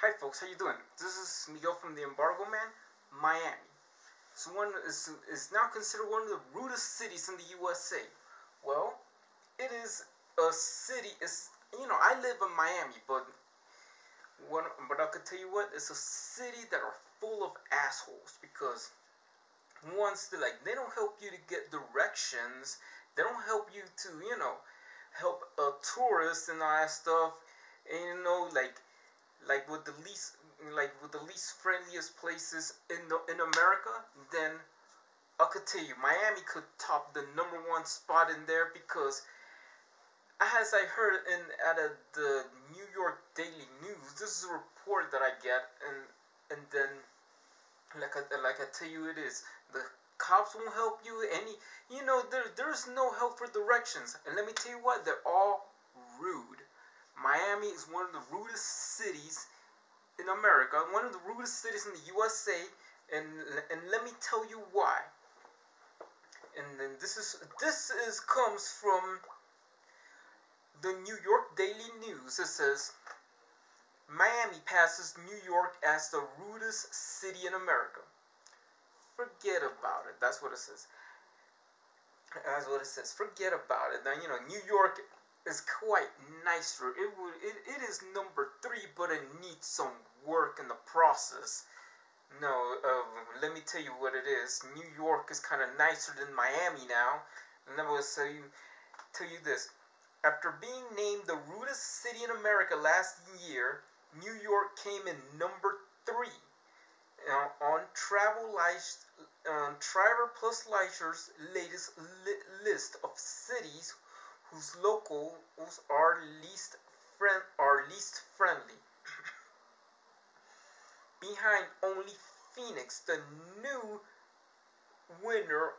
Hi folks, how you doing? This is Miguel from the Embargo Man, Miami. So one is now considered one of the rudest cities in the USA. Well, it is a city. I live in Miami, but I could tell you what, it's a city that are full of assholes because once they don't help you to get directions, they don't help you to help a tourist and all that stuff, and like with the least friendliest places in America, then I could tell you Miami could top the #1 spot in there because as I heard out of the New York Daily News, this is a report that I get, and then like I tell you, it is the cops won't help you there's no help for directions, and let me tell you what, they're all rude. Miami is one of the rudest cities in America, one of the rudest cities in the USA, and let me tell you why. And then this is comes from the New York Daily News. It says Miami passes New York as the rudest city in America. Forget about it. That's what it says. That's what it says. Forget about it. Now New York is quite nicer. It is #3, but it needs some work in the process. No, let me tell you what it is. New York is kind of nicer than Miami now. And I will tell you this. After being named the rudest city in America last year, New York came in #3 on Travel+Leisure's latest list of cities whose locals are least friendly. Behind only Phoenix, the new winner,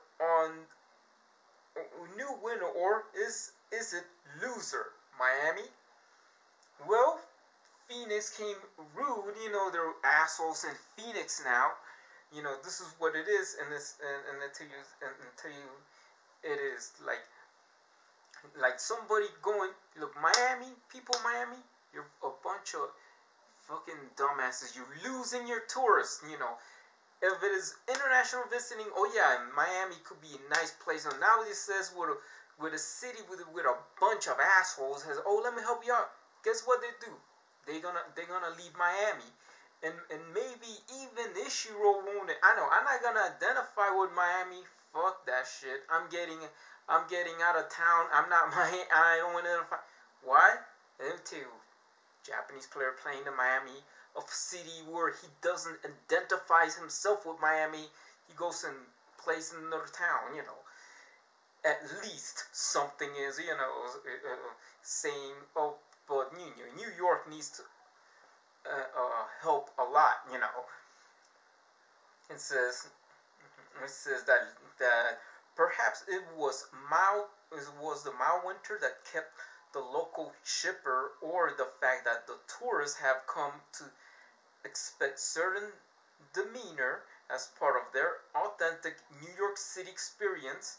or is it loser? Miami? Well, Phoenix came rude. They're assholes in Phoenix now. This is what it is, and I tell you, it is like somebody going, look, Miami, Miami, you're a bunch of fucking dumbasses. You're losing your tourists. If it is international visiting, oh yeah, Miami could be a nice place. And now it says with a city with a bunch of assholes has, oh, let me help you out. Guess what they do? They're gonna leave Miami, and maybe even Ishiro won't. I know I'm not gonna identify with Miami. Fuck that shit. I'm getting out of town. I don't want to identify. Why? Them two Japanese player playing in Miami, a city where he doesn't identify himself with Miami. He goes and plays in another town. At least something is saying, oh, but New York needs to help a lot. It says that perhaps it was the mild winter that kept the local shipper, or the fact that the tourists have come to expect certain demeanor as part of their authentic New York City experience,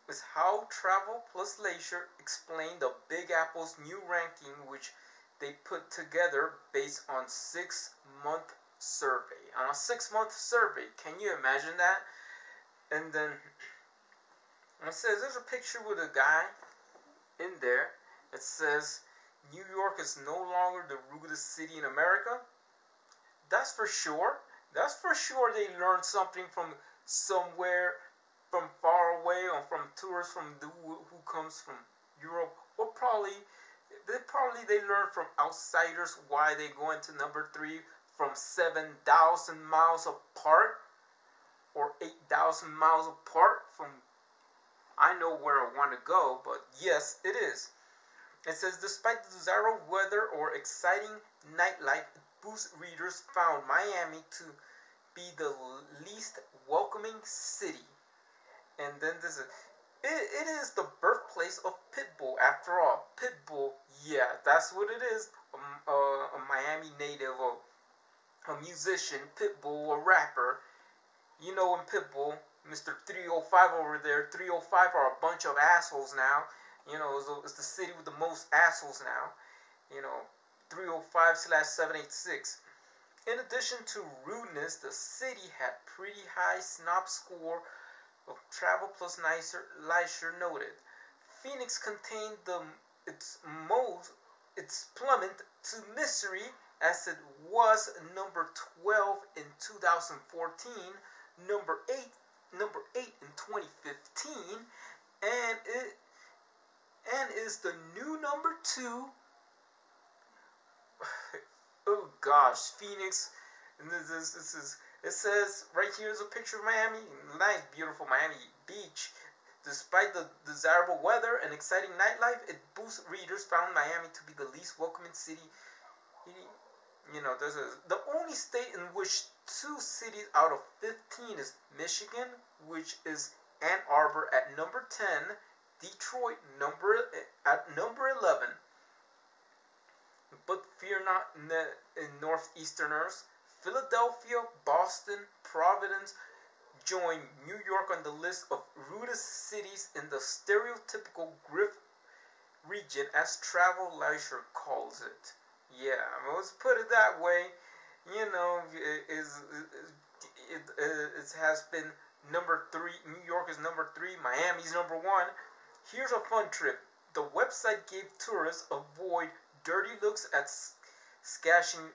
is how Travel+Leisure explained the Big Apple's new ranking, which they put together based on 6-month survey. On a 6-month survey, can you imagine that? And then it says there's a picture with a guy in there. It says New York is no longer the rudest city in America. That's for sure. That's for sure. They learned something from somewhere, from far away, or from tourists who comes from Europe, or they learn from outsiders why they go into #3 from 7,000 miles apart, or 8,000 miles apart from. I know where I want to go, but yes, it is. It says, despite the desirable weather or exciting nightlife, booth readers found Miami to be the least welcoming city. And then it is the birthplace of Pitbull, after all. Pitbull, yeah, that's what it is. A Miami native, a musician, Pitbull, a rapper. In Pitbull, Mr. 305 over there, 305 are a bunch of assholes now. It's the city with the most assholes now. 305/786. In addition to rudeness, the city had pretty high snob score of Travel+Leisure noted. Phoenix contained its most its plummet to misery as it was number 12 in 2014, number 8 in 2015, and is the new number 2. Oh gosh, Phoenix. And this is it says right here is a picture of Miami, nice, beautiful Miami Beach. Despite the desirable weather and exciting nightlife, it boosts readers found Miami to be the least welcoming city. The only state in which 2 cities out of 15 is Michigan, which is Ann Arbor at number 10, Detroit at number 11. But fear not, Northeasterners. Philadelphia, Boston, Providence join New York on the list of rudest cities in the stereotypical Griff region, as Travel+Leisure calls it. Yeah, let's put it that way. It has been number 3. New York is number 3. Miami's number 1. Here's a fun trip. The website gave tourists avoid dirty looks at skashing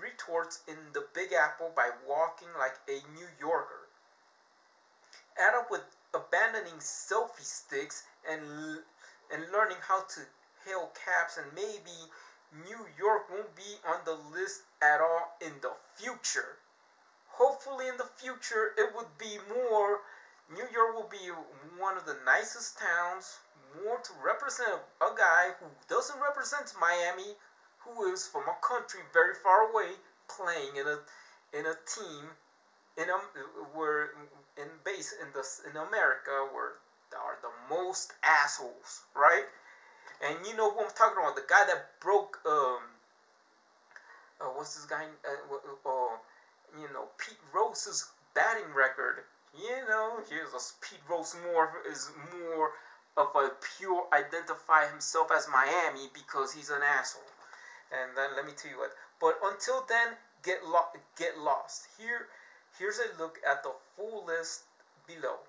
retorts in the Big Apple by walking like a New Yorker. Add up with abandoning selfie sticks and learning how to hail cabs, and maybe New York won't be on the list at all in the future. Hopefully in the future it would be more. New York will be one of the nicest towns, more to represent a guy who doesn't represent Miami, who is from a country very far away, playing in a team in America, where there are the most assholes, right? And you know who I'm talking about, the guy that broke what's this guy Pete Rose's batting record. Pete Rose is more of a pure identify himself as Miami because he's an asshole. And then let me tell you what. But until then, get lost. Here's a look at the full list below.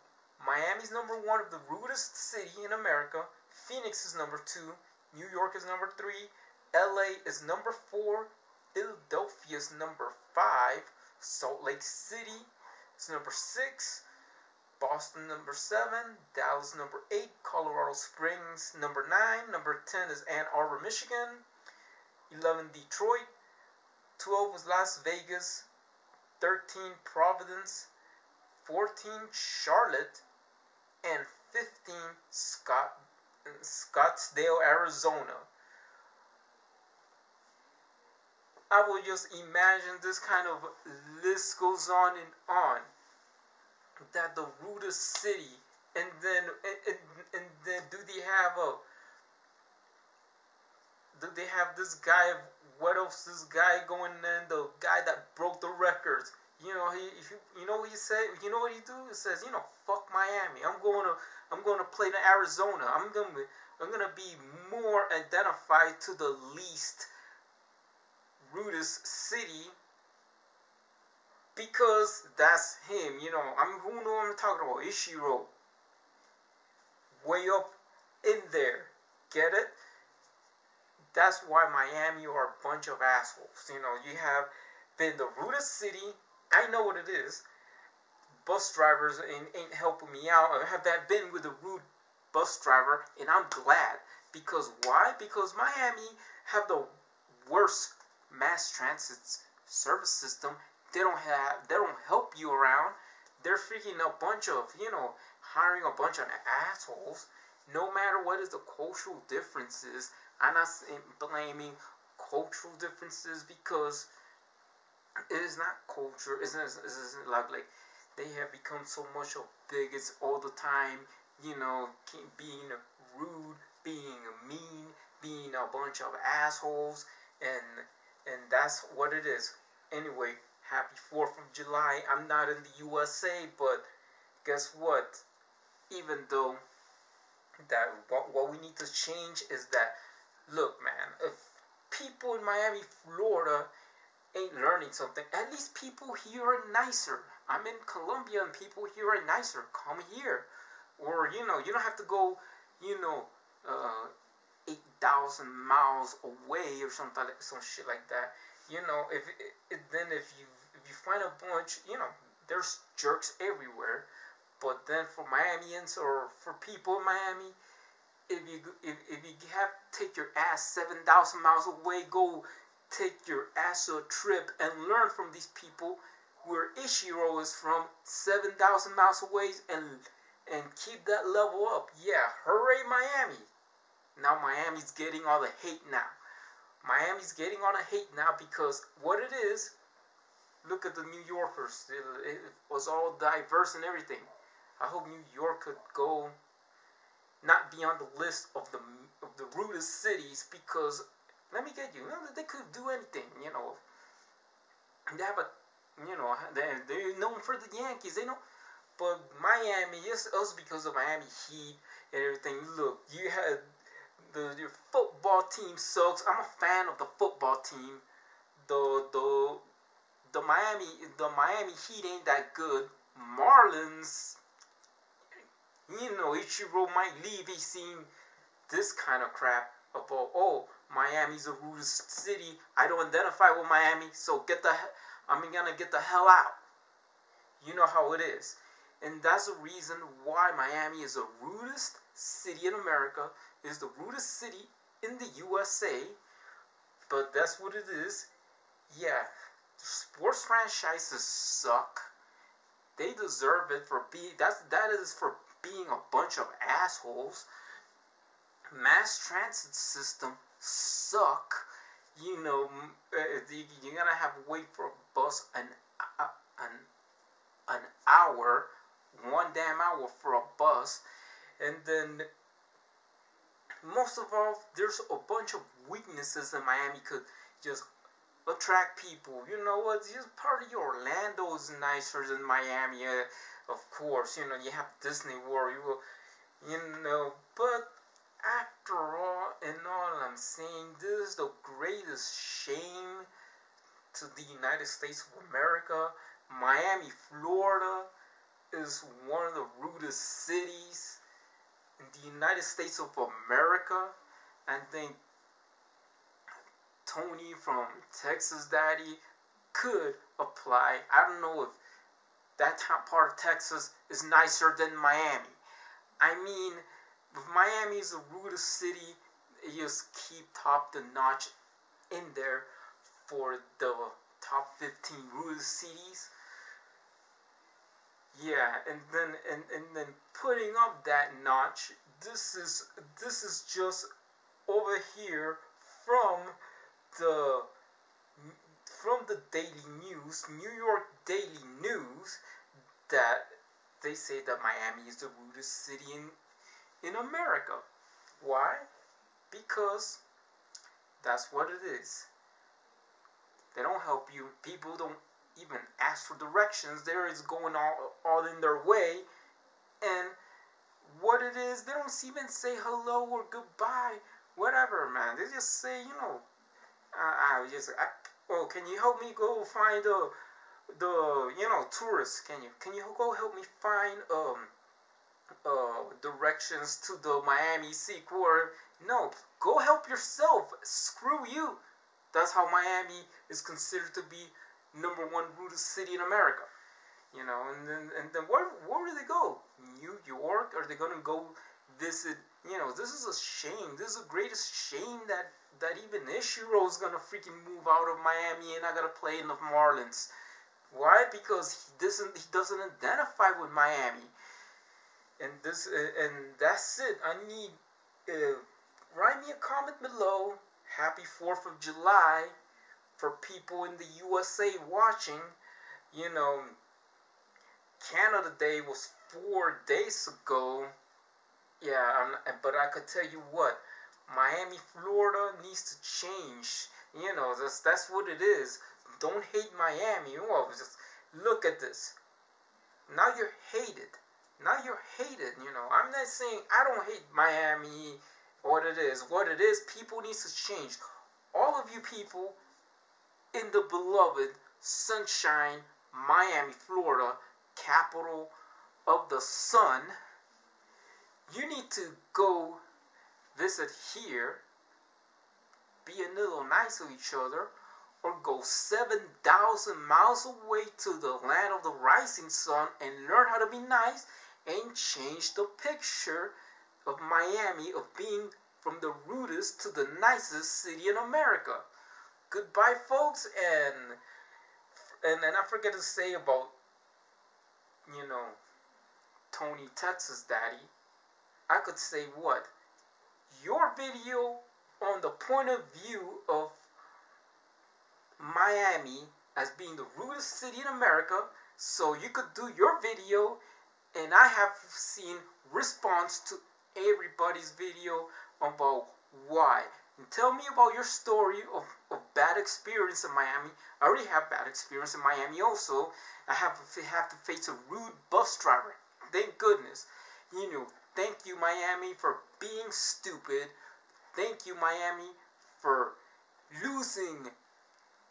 Miami's number 1 of the rudest city in America. Phoenix is number 2. New York is number 3. LA is number 4. Philadelphia is number 5. Salt Lake City is number 6. Boston number 7. Dallas number 8. Colorado Springs number 9. Number 10 is Ann Arbor, Michigan. 11 Detroit. 12 is Las Vegas. 13 Providence. 14 Charlotte. And 15 Scottsdale, Arizona. I will just imagine this kind of list goes on and on. That the rudest city, and then do they have this guy? What else? This guy going in, the guy that broke the records. You know what he said. You know what he do? He says, fuck Miami. I'm going to play in Arizona. I'm gonna be more identified to the least rudest city, because that's him. Who know I'm talking about? Ishiro. Way up in there. Get it? That's why Miami are a bunch of assholes. You have been the rudest city. I know what it is. Bus drivers ain't helping me out. I have been with a rude bus driver, and I'm glad. Because why? Because Miami have the worst mass transit service system. They don't help you around. They're freaking a bunch of, hiring a bunch of assholes. No matter what is the cultural differences, I'm not blaming cultural differences, because it is not culture. It's like they have become so much of bigots all the time. Being rude, being mean, being a bunch of assholes, and that's what it is. Anyway, happy 4th of July. I'm not in the USA, but guess what? Even though that what we need to change is that, look, man, if people in Miami, Florida, ain't learning something. At least people here are nicer. I'm in Colombia and people here are nicer. Come here. Or, you don't have to go, you know, 8,000 miles away or something, some shit like that. If you find a bunch, there's jerks everywhere. But then for Miamians or for people in Miami, if you have to take your ass 7,000 miles away, go take your ass to a trip and learn from these people where Ishiro is from 7,000 miles away and keep that level up. Yeah, hooray Miami. Now Miami's getting all the hate now. Miami's getting all the hate now because what it is, look at the New Yorkers. It was all diverse and everything. I hope New York could go, not be on the list of the rudest cities because, let me get you, they could do anything, They have they're known for the Yankees, but Miami, yes, also because of Miami Heat and everything. Look, you had your football team sucks. I'm a fan of the football team. The Miami Heat ain't that good. Marlins, Ichiro might leave. He's seen this kind of crap about, oh, Miami's a rudest city. I don't identify with Miami, so I'm gonna get the hell out. You know how it is. And that's the reason why Miami is the rudest city in America, is the rudest city in the USA. But that's what it is. Yeah, sports franchises suck. They deserve it for being, that is for being a bunch of assholes. Mass transit system suck. You're gonna have to wait for a bus an hour, one damn hour for a bus, and then most of all, there's a bunch of weaknesses that Miami could just attract people. You know what? Just part of your Orlando is nicer than Miami, of course. You have Disney World, but after all, and all I'm saying, this is the greatest shame to the United States of America. Miami, Florida is one of the rudest cities in the United States of America. And think Tony from Texas Daddy could apply. I don't know if that part of Texas is nicer than Miami. I mean, if Miami is the rudest city, you just keep top the notch in there for the top 15 rudest cities. Yeah, and then putting up that notch, this is just over here from the Daily News, New York Daily News, that they say that Miami is the rudest city in America. Why? Because that's what it is. They don't help you. People don't even ask for directions. There is going all in their way, and what it is, they don't even say hello or goodbye, whatever, man. They just say, oh, can you help me go find the tourists? Can you go help me find directions to the Miami Sequoia? No, go help yourself. Screw you. That's how Miami is considered to be #1 rudest city in America. And then where do they go? New York? Are they gonna go visit? This is a shame. This is the greatest shame that even Ishiro's gonna freaking move out of Miami and I gotta play in the Marlins. Why? Because he doesn't identify with Miami. And that's it. I need write me a comment below. Happy 4th of July for people in the USA watching. Canada Day was 4 days ago. Yeah, but I could tell you what, Miami, Florida needs to change. That's what it is. Don't hate Miami. Well, just look at this. Now you're hated. I'm not saying I don't hate Miami. What it is. People need to change. All of you people in the beloved sunshine Miami, Florida, capital of the sun, you need to go visit here, be a little nice to each other, or go 7,000 miles away to the land of the rising sun and learn how to be nice and change the picture of Miami of being from the rudest to the nicest city in America. Goodbye, folks, and I forget to say about, Tony, Texas Daddy. I could say what? Your video on the point of view of Miami as being the rudest city in America, so you could do your video, and I have seen response to everybody's video about why. And tell me about your story of bad experience in Miami. I already have bad experience in Miami also. I have to face a rude bus driver. Thank goodness. Thank you, Miami, for being stupid. Thank you, Miami, for losing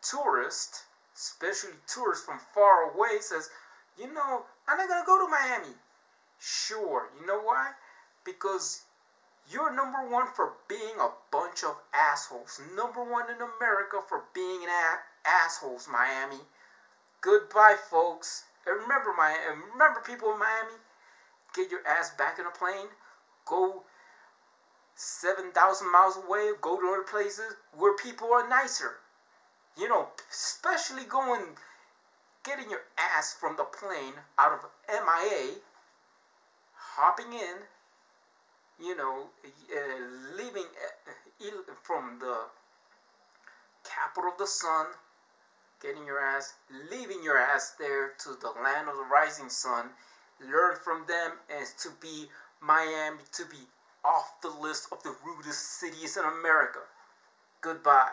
tourists, especially tourists from far away, says, I'm not going to go to Miami. Sure, you know why? Because you're number one for being a bunch of assholes. Number one in America for being assholes, Miami. Goodbye, folks. And remember, people in Miami, get your ass back in a plane. Go 7,000 miles away. Go to other places where people are nicer. Especially getting your ass from the plane out of MIA, hopping in, leaving from the capital of the sun, leaving your ass there to the land of the rising sun, learn from them, and to be Miami, to be off the list of the rudest cities in America. Goodbye.